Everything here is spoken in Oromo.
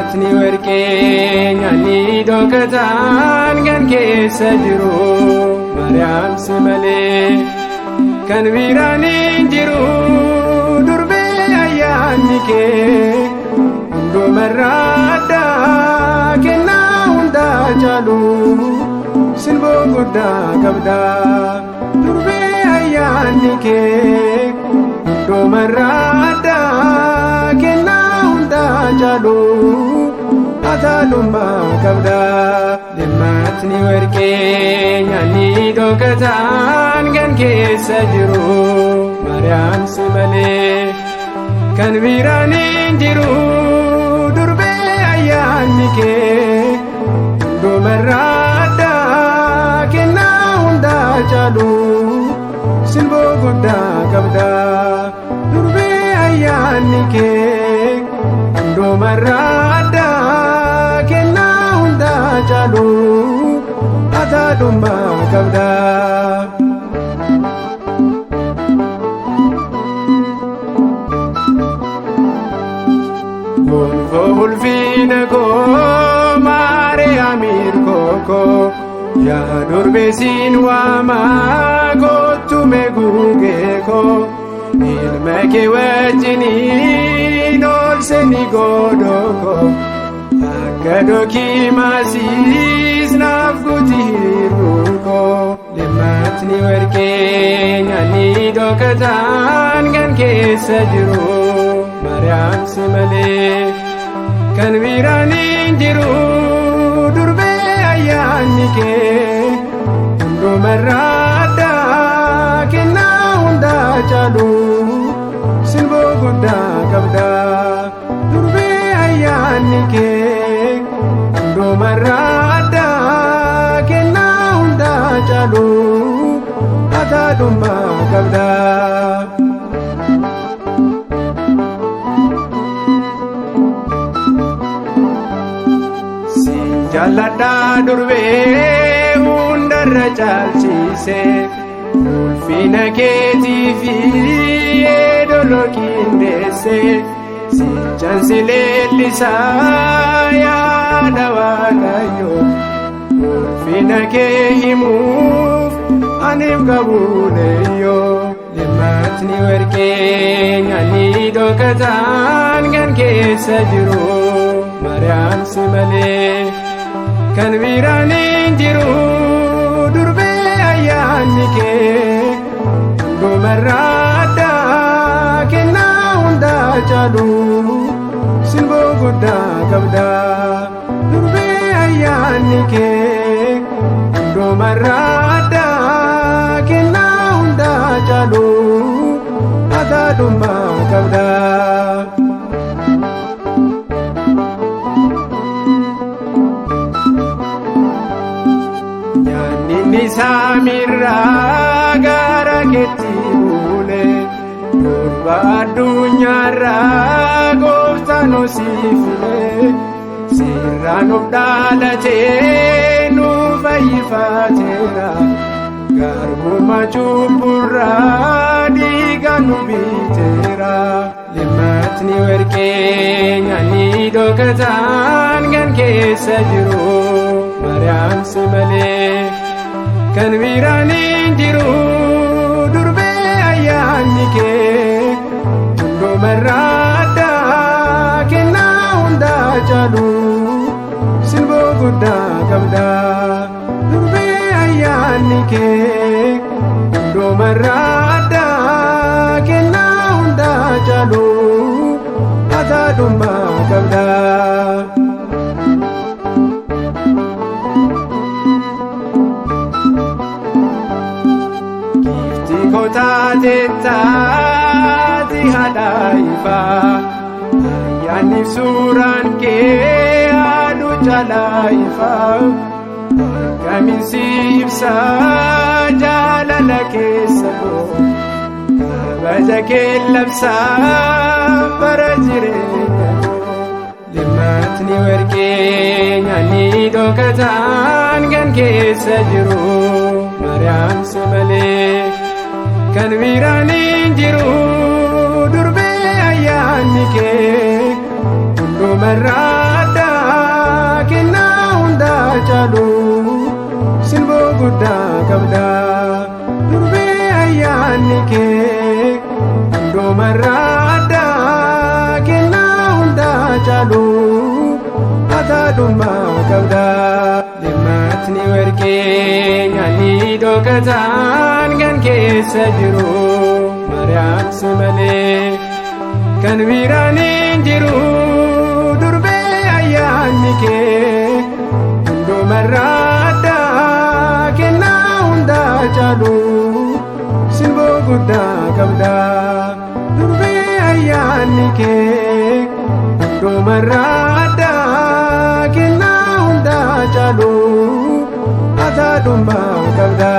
Limmatni warqee nyaanni dhokataan kan keessa jiru Maariyaam si malee kan biraan hin jiru durbee ayyaanni kee hundumarraa addaa kennaa hundaa caalu simboo guddaa qabda durbee ayyaanni kee hundumarraa addaa kennaa hundaa caalu ataalummaa qabda. Limmatni warqee nyaanni dhokataan kan keessa jiru Maariyaam si malee kan biraan hin jiru durbee ayyaanni kee hundumarraa addaa kennaa hundaa caalu simboo guddaa qabda durbee ayyaanni kee hundumarraa addaa kennaa hundaa caalu ataalummaa qabda. Gonfoo ulfina koo Maariyaam hirkoo koo yaa durbee siin waamaa kottu meeguugee koo ilma kee wajjiniin oolseni godhoo koo akka dookimaasiis naaf guuti hir'uu koo. Limmatni warqee nyaanni dhokataan kan keessa jiru Maariyaam si malee kan biraan hin jiru durbee ayyaanni kee hundumarraa addaa kennaa hundaa caalu simboo guddaa qabda durbee ayyaanni kee hundumarraa addaa kennaa hundaa caalu ataalummaa qabda. Jaalladha durbee hundarra caalchise ulfina keetii fi edoloo qindeesse sichaan si leellisaa yaada Waaqayyoo ulfina kee himuuf aniif qabuuleyyoo. Limmatni warqee nyaanni dhokataan kan keessa jiru Maariyaam si malee kan biraan hin jiru durbee ayyaanni kee hundumarraa addaa kennaa hundaa caalu simboo guddaa qabda durbee ayyaanni kee hundumarraa addaa kennaa hundaa caalu ataalummaa qabda. Saamirraa gara keetti buule durba addunyaarraa gooftaan osii file sirraan of dhaalatee nu fayyifateera garbummaa cubburraa dhiigaan nu biteera. Limmatni warqee nyaanni dhokataan kan keessa jiru Maariyaam si malee kan biraan hin jiru durbee ayyaanni kee hundumarraa addaa kennaa hundaa caalu simboo guddaa qabda durbee ayyaanni kee hundumarraa addaa kennaa hundaa caalu ataalummaa qabda. Taate taati haadha ifaa ayyaanniif suuraan kee haadhu caalaa ifaa akkamiin si ibsaa jaalala keessa koo kabaja kee labsaa bara jireenya koo. Limmatni warqee nyaanni dhokataan kan keessa jiru Maariyaam si malee kan biraan hin jiru durbee ayyaanni kee hundumarraa addaa caalu sirboo guddaa qabda. Durbee ayyaanni kee hundumarraa addaa kennaa hundaa caalu ataadhummaa qabda. Dhimmatni warqee nyaanni dhooqataan kan keessa jiru Maariyaamsi malee kan biraan hin jiru. Durbee ayyaanni kee hundumarraa addaa kennaa hundaa caalu sirboo guddaa qabda. Durbee ayyaanni kee hundumarraa addaa kennaa hundaa caalu ataadhummaa qabda.